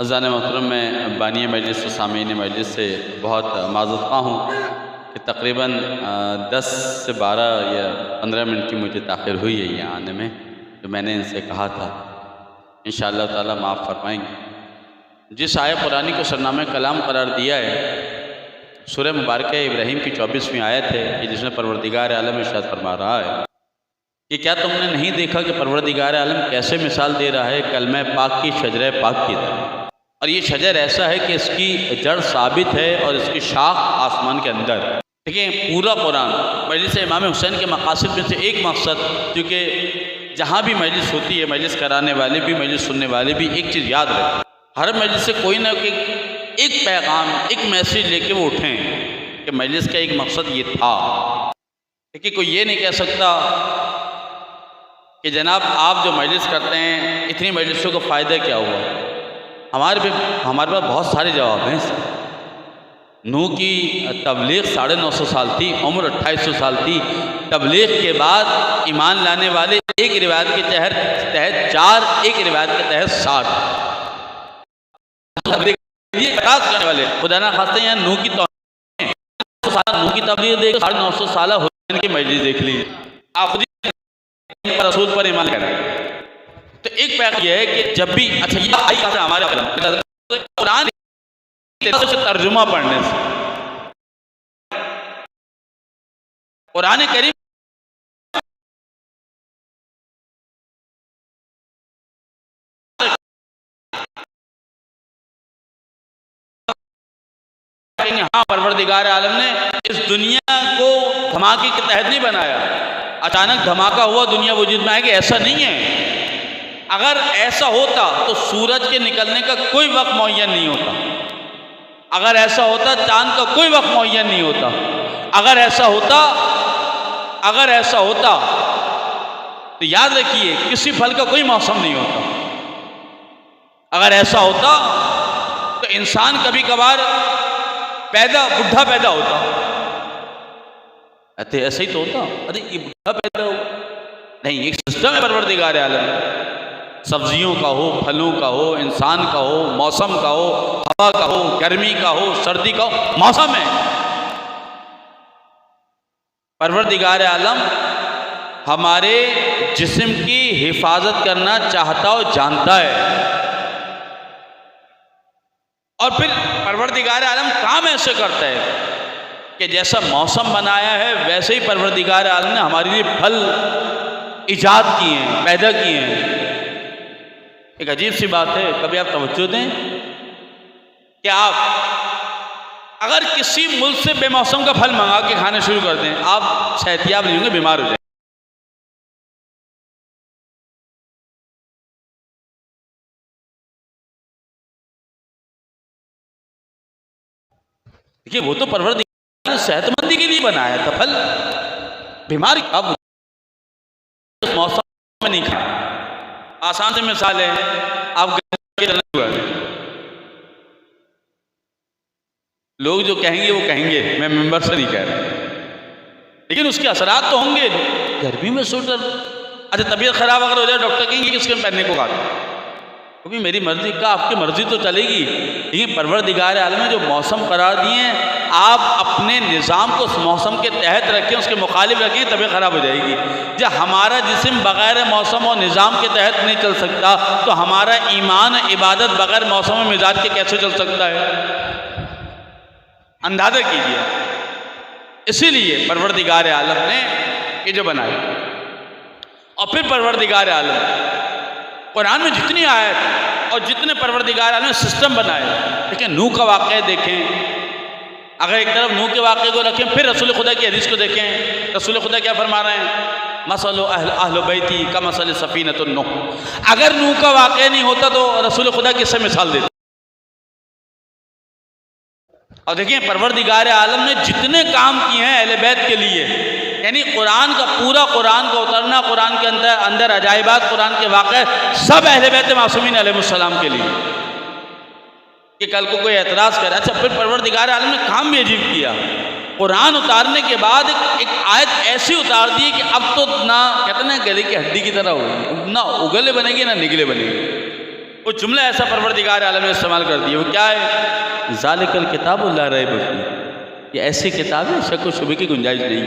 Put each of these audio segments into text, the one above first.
अज़ान मोहतरम में बानी मजलिस व सामीन मजलिस से बहुत माज़रत हूँ कि तकरीबन 10 से 12 या 15 मिनट की मुझे ताख़िर हुई है यहाँ आने में, जो मैंने इनसे कहा था। इंशाअल्लाह ताला माफ़ फरमाएंगे। जिस आय कुरानी को सरनामे कलाम करार दिया है, सूरह मुबारक इब्राहीम की 24वीं आयत है कि जिसमें परवरदिगार आलम इरशाद फरमा रहा है कि क्या तुमने नहीं देखा कि परवरदिगार आलम कैसे मिसाल दे रहा है कलमे पाक की शजरे पाक की तरह। और ये शजर ऐसा है कि इसकी जड़ साबित है और इसकी शाख आसमान के अंदर। देखिए पूरा कुरान मजलिस इमाम हुसैन के मकासद में से एक मकसद, क्योंकि जहाँ भी मजलिस होती है मजलिस कराने वाले भी मजलिस सुनने वाले भी एक चीज़ याद रखें, हर मजलिस से कोई ना कोई एक पैगाम एक मैसेज लेके वो उठें कि मजलिस का एक मकसद ये था। देखिए कोई ये नहीं कह सकता कि जनाब आप जो मजलिस करते हैं इतनी मजलिसों का फ़ायदा क्या हुआ। हमारे पास बहुत सारे जवाब हैं। नूह की तबलीग 950 साल थी, उम्र 2800 साल थी। तबलीग के बाद ईमान लाने वाले एक रिवायत के तहत 4, एक रिवायत के तहत 60 करने वाले खुदा ना खास्ते यहाँ नूह की तबलीग देख 950 साल हुसैन की मजलिस देख लीजिए, आप रसूल पर ईमान करें। तो एक पैगाम यह है कि जब भी अच्छा ये आई बात है हमारे कुरान से तर्जुमा पढ़ने से कुरान करीम हाँ परवरदिगार आलम ने इस दुनिया को धमाके के तहत नहीं बनाया, अचानक धमाका हुआ दुनिया वजूद में आएगी, ऐसा नहीं है। अगर ऐसा होता तो सूरज के निकलने का कोई वक्त मुअय्यन नहीं होता, अगर ऐसा होता चांद का कोई वक्त मुअय्यन नहीं होता, अगर ऐसा होता तो याद रखिए किसी फल का कोई मौसम नहीं होता। अगर ऐसा होता तो इंसान कभी कभार बुढ़ा पैदा होता। ऐसे ही तो होता, अरे ये बुढ़ा पैदा हो नहीं, एक सिस्टम है परवरदिगार आलम, सब्जियों का हो, फलों का हो, इंसान का हो, मौसम का हो, हवा का हो, गर्मी का हो, सर्दी का हो, मौसम है। परवरदिगार आलम हमारे जिस्म की हिफाजत करना चाहता और जानता है, और फिर परवरदिगार आलम काम ऐसे करता है कि जैसा मौसम बनाया है वैसे ही परवरदिगार आलम ने हमारे लिए फल इजाद किए हैं, पैदा किए हैं। एक अजीब सी बात है, कभी आप तवज्जो दें कि आप अगर किसी मुल्क से बेमौसम का फल मंगा के खाने शुरू कर दें, आप सेहतियाब नहीं होंगे, बीमार हो जाएंगे। देखिए वो तो परवरदिगार ने सेहतमंदी के लिए बनाया था फल, बीमारी अब उस मौसम में नहीं खा। आसान से मिसाल है, आप लोग जो कहेंगे वो कहेंगे, मैं मेंबर से नहीं कह रहा, लेकिन उसके असरात तो होंगे। गर्मी में स्वेटर, अच्छा तबीयत खराब अगर हो जाए डॉक्टर कहेंगे कि इसके पहनने को कहा, क्योंकि मेरी मर्जी का आपकी मर्जी तो चलेगी, लेकिन परवरदिगार आलम ने जो मौसम करार दिए हैं आप अपने निज़ाम को उस मौसम के तहत रखें, उसके मुखालिफ रखें, तबीयत खराब हो जाएगी। जब हमारा जिस्म बग़ैर मौसम और निज़ाम के तहत नहीं चल सकता तो हमारा ईमान इबादत बग़ैर मौसम और मिजाज के कैसे चल सकता है, अंदाज़ा कीजिए। इसीलिए परवरदिगार आलम ने ये जो बनाया, और फिर परवरदिगार आलम कुरान में जितनी आयत और जितने परवरदिगार आलम ने सिस्टम बनाए, लेकिन नूह का वाक़या देखें, अगर एक तरफ नूह के वाक़े को रखें फिर रसूल खुदा की हदीस को देखें, रसूल खुदा क्या फरमा रहे हैं, मसलु अहल बैती का मसल सफ़ीनतुन नूह। अगर नूह का वाक़या नहीं होता तो रसूल खुदा किससे मिसाल देते। और देखिए परवरदिगार आलम ने जितने काम किए हैं अहले बैत के लिए, यानी कुरान का पूरा कुरान का उतरना, कुरान के अंदर अजाइबात, कुरान के वाक़े सब अहले बैत मासूमीन अलैहिस्सलाम के लिए, कि कल को कोई एतराज़ करे। अच्छा फिर परवरदिगार आलम ने काम भी अजीब किया, कुरान उतारने के बाद एक आयत ऐसी उतार दी कि अब तो ना कहते ना गले की हड्डी की तरह होगी, ना उगले बनेगी ना निगले बनेगी। वो जुमला ऐसा परवरदिगार आलम ने इस्तेमाल कर दिया, वो क्या है? ज़ालिकल किताबु ला रैब फीह, ये ऐसी किताब है शक व शुबे की गुंजाइश नहीं।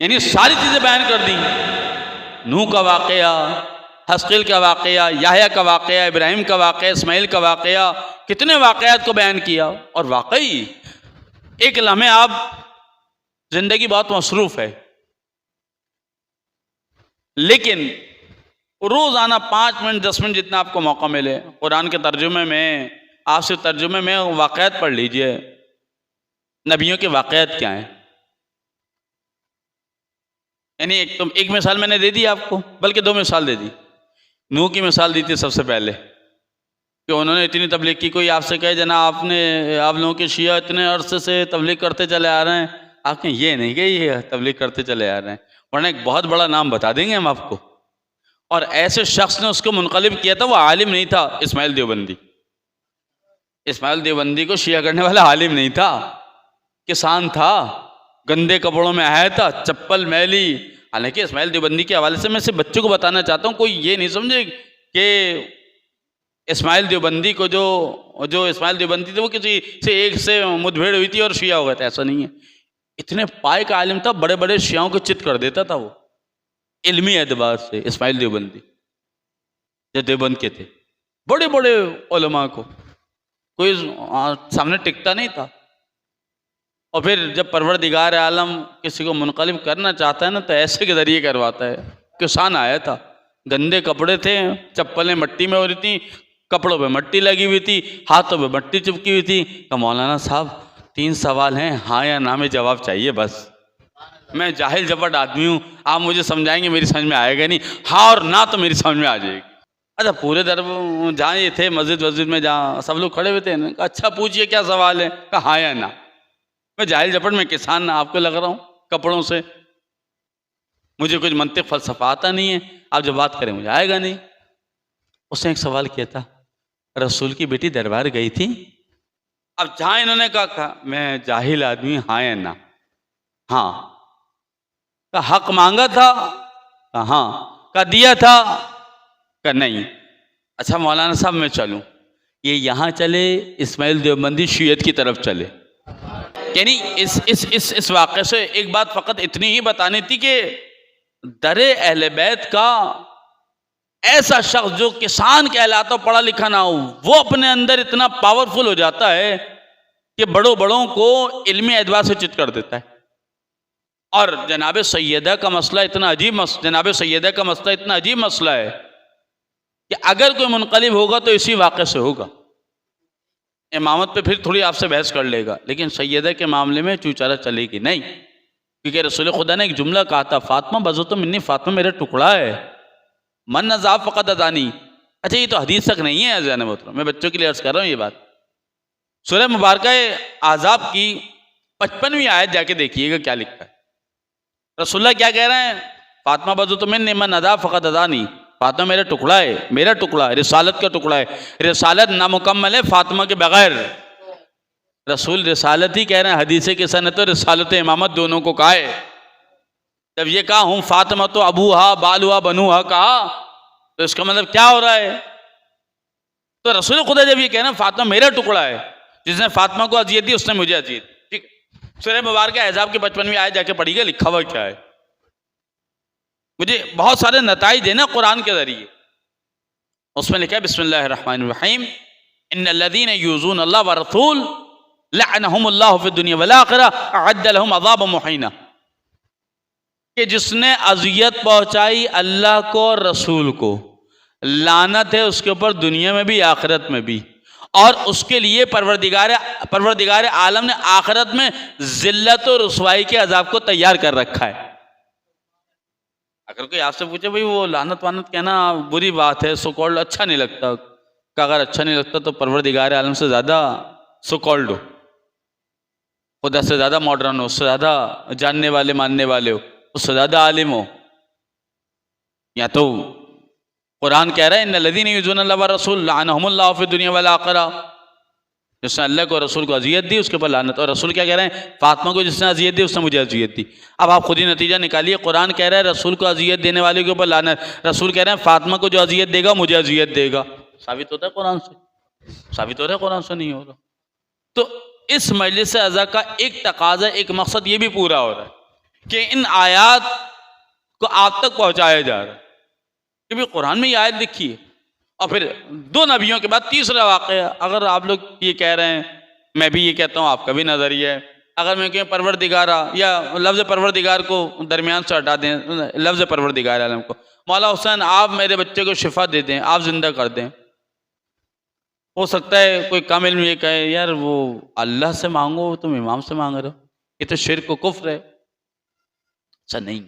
यानी सारी चीज़ें बयान कर दी, नूह का वाक़या, हस्कील का वाक़या, याहया का वाक़या, इब्राहिम का वाक़या, इस्माइल का वाक़या, कितने वाक़यात को बयान किया। और वाकई एक लम्हे आप ज़िंदगी बहुत मसरूफ़ है, लेकिन रोज़ाना 5 मिनट 10 मिनट जितना आपको मौका मिले कुरान के तर्जुमे में, आप सिर्फ तर्जुमे में वाक़यात पढ़ लीजिए, नबियों के वाक़यात क्या हैं। यानी एक मिसाल मैंने दे दी आपको, बल्कि 2 मिसाल दे दी। नूह की मिसाल दी थी सबसे पहले कि उन्होंने इतनी तबलीग की। कोई आपसे कहे जना आप लोगों के शिया इतने अरसे से तबलीग करते चले आ रहे हैं, आपने ये नहीं कि ये तबलीग करते चले आ रहे हैं, वरना एक बहुत बड़ा नाम बता देंगे हम आपको। और ऐसे शख्स ने उसको मुनक़लिब किया था, वो आलिम नहीं था, इस्माइल देवबंदी। इस्माइल देवबंदी को शिया करने वाला आलिम नहीं था, किसान था, गंदे कपड़ों में आया था, चप्पल मैली। हालांकि इस्माइल देवबंदी के हवाले से मैं सिर्फ बच्चों को बताना चाहता हूँ, कोई ये नहीं समझे कि इस्माइल देवबंदी को जो इस्माइल देवबंदी थे वो किसी से एक से मुठभेड़ हुई थी और शिया हो गया था, ऐसा नहीं है। इतने पाए का आलिम था, बड़े बड़े शियाओं को चित कर देता था वो इल्मी एतबार से। इस्माइल देवबंदी जो देवबंद के थे, बड़े बड़े उलमा को कोई सामने टिकता नहीं था। और फिर जब परवरदिगार आलम किसी को मुनक़लिब करना चाहता है ना, तो ऐसे के ज़रिए करवाता है। किसान आया था, गंदे कपड़े थे, चप्पलें मट्टी में हो रही थी, कपड़ों पे मट्टी लगी हुई थी, हाथों पे मट्टी चिपकी हुई थी। तो मौलाना साहब 3 सवाल हैं, हाँ या ना में जवाब चाहिए बस। मैं जाहिल जपट आदमी हूँ, आप मुझे समझाएंगे मेरी समझ में आएगा नहीं, हाँ और ना तो मेरी समझ में आ जाएगी। अच्छा पूरे जहाँ ये थे मस्जिद में, जहाँ सब लोग खड़े हुए थे, अच्छा पूछिए क्या सवाल है? कहा हाँ या ना। मैं जाहिल जपट में किसान आपको लग रहा हूँ कपड़ों से, मुझे कुछ मंतिक फ़लसफ़ा आता नहीं है, आप जब बात करें मुझे आएगा नहीं। उसने एक सवाल किया था, रसूल की बेटी दरबार गई थी। अब जहाँ इन्होंने कहा मैं जाहिल आदमी, हाँ या ना? हाँ। का हक मांगा था? का हाँ। का दिया था? का नहीं। अच्छा मौलाना साहब मैं चलूँ, ये यहाँ चले, इस्माइल देवबंदी शियत की तरफ चले। यानी इस वाक़े से एक बात फ़कत इतनी ही बतानी थी कि दरे अहले बैत का ऐसा शख्स जो किसान कहलाता हो, पढ़ा लिखा ना हो, वो अपने अंदर इतना पावरफुल हो जाता है कि बड़ों को इल्मी एतबार से चित कर देता है। और जनाब सैयदा का मसला इतना अजीब मसला है कि अगर कोई मुनक़लिब होगा तो इसी वाक़े से होगा। इमामत पे फिर थोड़ी आपसे बहस कर लेगा, लेकिन सैयदा के मामले में चूचारा चलेगी नहीं, क्योंकि रसूल खुदा ने एक जुमला कहा था, फ़ातिमा बज़ुतु मिन्नी, फ़ातिमा मेरा टुकड़ा है, मन नज़ाब फ़क़त अज़ानी। अच्छा ये तो हदीस तक नहीं है अज़ान मोहतरम, मैं बच्चों के लिए अर्ज़ कर रहा हूँ ये बात। सूरह मुबारका आज़ाब की 55वीं आयत जाके देखिएगा क्या लिखा है। रसूलुल्लाह क्या कह रहे हैं? फ़ातिमा बज़ुतु मिन्नी मन नज़ाब फ़क़त अज़ानी, फ़ातिमा मेरा टुकड़ा है, मेरा टुकड़ा, रिसालत का टुकड़ा है। रिसालत नामुकम्मल है फ़ातिमा के बगैर। रसूल रिसालत ही कह रहे हैं, हदीस के सनत और रिसालत इमामत दोनों को कहा है। जब ये कहा हूँ फ़ातिमा तो अबूहा बालुहा बनुहा कहा, तो इसका मतलब क्या हो रहा है? तो रसूल खुदा जब ये कह रहे हैं फ़ातिमा मेरा टुकड़ा है, जिसने फ़ातिमा को अजियत दी उसने मुझे अजियत दी, ठीक है। सूरह मुबारका अहज़ाब की 55वीं आयत जाके पढ़िएगा, लिखा हुआ क्या है। मुझे बहुत सारे नताइज है ना कुरान के ज़रिए, उसमें लिखा है बिस्मिल्लाहिर्रहमानिर्रहीम, इन्नल्लज़ीना यूज़ून अल्लाह व रसूल लअनहुमुल्लाहु फ़िद्दुनिया वल आखिरह अअद्द लहुम अज़ाबन मुहीना, कि जिसने अज़ियत पहुँचाई अल्लाह को और रसूल को, लानत है उसके ऊपर दुनिया में भी आखिरत में भी, और उसके लिए परवरदिगार आलम ने आखिरत में ज़िल्लत और रुसवाई के अज़ाब को तैयार कर रखा है। अगर कोई आपसे पूछे भाई वो लानत वानत कहना बुरी बात है, सो कॉल्ड अच्छा नहीं लगता, का अगर अच्छा नहीं लगता तो परवरदिगार आलम से ज़्यादा सो कॉल्ड हो, खुदा से ज़्यादा मॉडर्न हो, उससे ज़्यादा जानने वाले मानने वाले हो, उससे ज़्यादा आलिम हो। या तो कुरान कह रहा है इन्नल्लज़ीना युज़ूना अल्लाह व रसूल लअनहुमुल्लाहु फ़िद्दुनिया वल आखिरह, जिसने अल्लाह को रसूल को अजियत दी उसके ऊपर लानत। और रसूल क्या कह रहे हैं, फातिमा को जिसने अजियत दी उसने मुझे अजियत दी। अब आप खुद ही नतीजा निकालिए, कुरान कह रहा है रसूल को अजियत देने वाले के ऊपर लानत, रसूल कह रहे हैं फातिमा को जो अजियत देगा मुझे अजियत देगा। साबित होता है कुरान से? साबित हो रहा है कुरान से? नहीं हो रहा। तो इस मजलिस अज़ा का एक तकाजा, एक मकसद ये भी पूरा हो रहा है कि इन आयात को आप तक पहुँचाया जा रहा है कि भाई कुरान में ये आयत लिखी है। और फिर 2 नबियों के बाद तीसरा वाक़या, अगर आप लोग ये कह रहे हैं, मैं भी ये कहता हूँ, आपका भी नज़रिया है, अगर मैं कहूँ परवरदिगारा या लफ्ज़ परवरदिगार को दरमियान से हटा दें, लफ्ज़ परवरदिगार आलम को, मौला हुसैन आप मेरे बच्चे को शिफा दे दें, आप जिंदा कर दें। हो सकता है कोई कम इल्म ये कहे यार वो अल्लाह से मांगो, तुम इमाम से मांग रहे हो, ये तो शिर्क को कुफ्र है। ऐसा नहीं।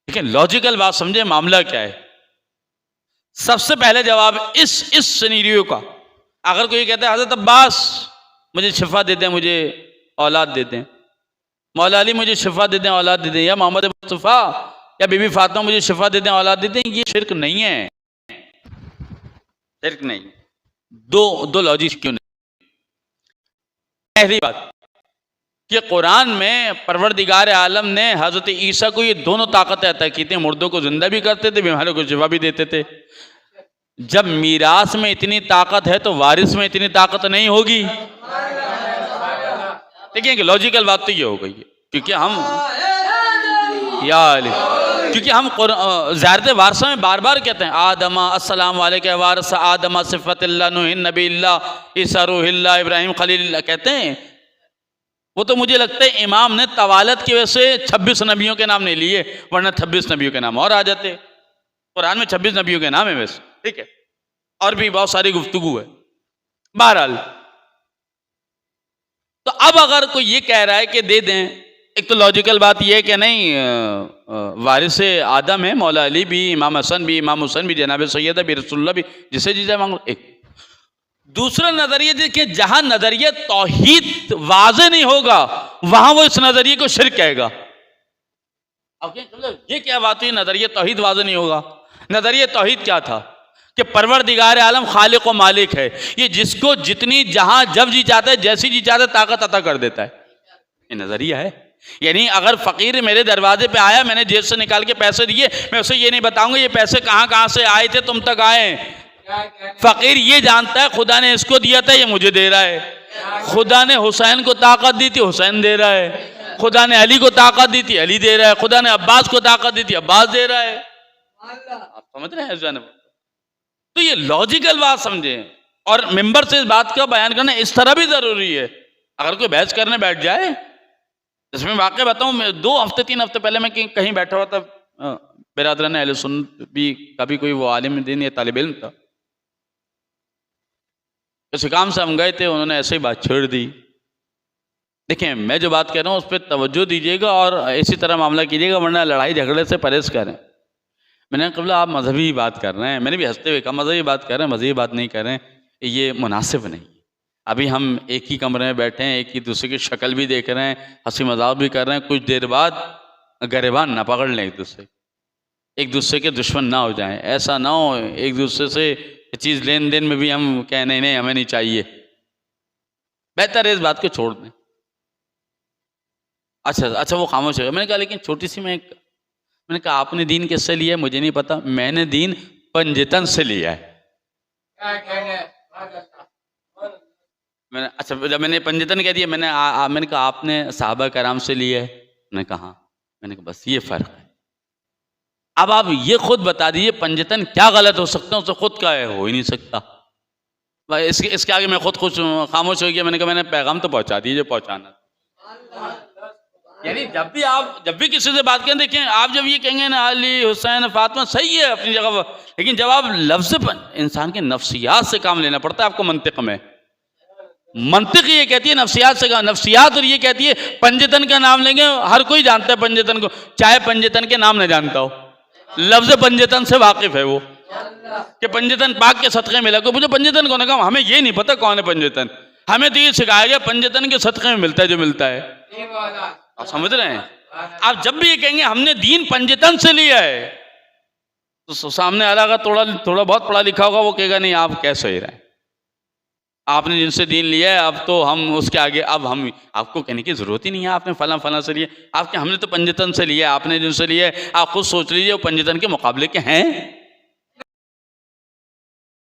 लेकिन लॉजिकल बात समझे, मामला क्या है। सबसे पहले जवाब इस सिनेरियो का, अगर कोई कहता है हज़रत अब्बास मुझे शिफा दे दें, मुझे औलाद दे दें, मौला अली मुझे शिफा दे दें, औलाद दे दें, या मोहम्मद मुस्तफ़ा या बीबी फातिमा मुझे शिफा दे दें, औलाद दे दें, ये शिर्क नहीं है। शिर्क नहीं। दो लॉजिक क्यों नहीं? पहली बात कि कुरान में परवरदिगार आलम ने हज़रत ईसा को ये दोनों ताकतें अता की थी, मुर्दों को जिंदा भी करते थे, बीमारों को शिफा भी देते थे। जब मीरास में इतनी ताकत है तो वारिस में इतनी ताकत नहीं होगी? देखिए कि लॉजिकल बात तो ये हो गई है, क्योंकि हम ज़ियारत वारसा में बार बार कहते हैं आदमा अस्सलाम वालेकुम वारसा आदमा सिफ़तिल्लाह नूह नबील्लाह ईसा रूहिल्लाह इब्राहिम खलील कहते हैं। वो तो मुझे लगता है इमाम ने तवालत की वजह से 26 नबियों के नाम नहीं लिए, वरना 26 नबियों के नाम और आ जाते। कुरान में 26 नबियों के नाम है वैसे, ठीक है, और भी बहुत सारी गुफ्तगू है। बहरहाल, तो अब अगर कोई ये कह रहा है कि दे दें, एक तो लॉजिकल बात यह है कि नहीं वारिस आदम है, मौला अली भी, इमाम हसन भी, इमाम हुसैन भी, जनाब सैयदा भी, रसूलुल्लाह भी, जिसे जीजा मांगो। एक दूसरा नजरिया देखिए, जहां नजरिया तौहीद वाज़े नहीं होगा वहां वो इस नजरिए को शिर्क कहेगा। अब ये क्या बात हुई, नजरिया तौहीद वाज़े नहीं होगा? नजरिया तौहीद क्या था कि परवरदिगार आलम खालिक व मालिक है, ये जिसको जितनी जहां जब जी चाहता है, जैसी जी चाहता है ताकत अता कर देता है। ये नजरिया है। यानी अगर फकीर मेरे दरवाजे पे आया, मैंने जेब से निकाल के पैसे दिए, मैं उसे ये नहीं बताऊंगा ये पैसे कहां से आए थे, तुम तक आए। फकीर ये जानता है खुदा ने इसको दिया था, ये मुझे दे रहा है। खुदा ने हुसैन को ताकत दी थी, हुसैन दे रहा है। खुदा ने अली को ताकत दी थी, अली दे रहा है। खुदा ने अब्बास को ताकत दी थी, अब्बास दे रहा है। आप समझ रहे हैं? तो ये लॉजिकल बात समझे, और मिंबर से इस बात का बयान करना इस तरह भी जरूरी है। अगर कोई बहस करने बैठ जाए, इसमें वाकई बताऊं, मैं 2 हफ्ते 3 हफ्ते पहले मैं कहीं बैठा हुआ था, बिरादरान अहले सुन्नत भी, कभी कोई वो आलिम दीन या तालिब इल्म था, इस काम से हम गए थे, उन्होंने ऐसे ही बात छेड़ दी। देखिए मैं जो बात कह रहा हूँ उस पर तवज्जो दीजिएगा और इसी तरह मामला कीजिएगा, वरना लड़ाई झगड़े से परहेज करें। मैंने कहा आप मजहबी बात कर रहे हैं, मैंने भी हंसते हुए कहा मजहबी बात कर रहे हैं, मजहबी बात नहीं कर रहे हैं, ये मुनासिब नहीं। अभी हम एक ही कमरे में बैठे हैं, एक ही दूसरे की शक्ल भी देख रहे हैं, हंसी मजाक भी कर रहे हैं, कुछ देर बाद गरेबान ना पकड़ लें, एक दूसरे के दुश्मन ना हो जाएं। ऐसा ना हो एक दूसरे से चीज़ लेन देन में भी हम कहें नहीं हमें नहीं चाहिए। बेहतर है इस बात को छोड़ दें। अच्छा वो खामोश हो गया। मैंने कहा लेकिन छोटी सी मैंने कहा आपने दीन किससे लिया है मुझे नहीं पता, मैंने दीन पंजतन से लिया है। जब मैंने पंजतन कह दिया, मैंने कहा आपने साहबा कराम से लिया है? मैंने कहा बस ये फ़र्क है। अब आप ये खुद बता दीजिए पंजतन क्या गलत हो सकता है, उससे खुद का है, हो ही नहीं सकता। इसके आगे मैं खुद खामोश हो गया। मैंने कहा मैंने पैगाम तो पहुंचा दिया जो पहुंचाना। यानी जब भी किसी से बात करें, देखें आप जब ये कहेंगे ना अली हुसैन फातिमा, सही है अपनी जगह, लेकिन जब आप लफ्ज़ पर इंसान के नफ्सियात से काम लेना पड़ता है। आपको मंतिक में मंतिक ये कहती है नफ्सियात से काम, नफ्सियात और ये कहती है पंजतन का नाम लेंगे। हर कोई जानता है पंजतन को, चाहे पंजतन के नाम न जानता हो, लफ्ज़ पंजतन से वाकिफ है वो कि पंजतन पाक के सदक़े मिला। को मुझे पंजतन कौन है, कहा हमें ये नहीं पता कौन है पंजतन, हमें तो ये सिखाया गया पंजतन के सदक़े में मिलता है जो मिलता है। आप समझ रहे हैं? आप जब भी ये कहेंगे हमने दीन पंजतन से लिया है, तो सामने वाला का थोड़ा बहुत पढ़ा लिखा होगा, वो कहेगा नहीं आप कैसे ही रहे, आपने जिनसे दीन लिया है अब तो हम उसके आगे, अब हम आपको कहने की ज़रूरत ही नहीं है आपने फलां से लिए, आपके हमने तो पंजतन से लिया, आपने जिनसे लिया है आप खुद सोच लीजिए वो पंजतन के मुकाबले के हैं।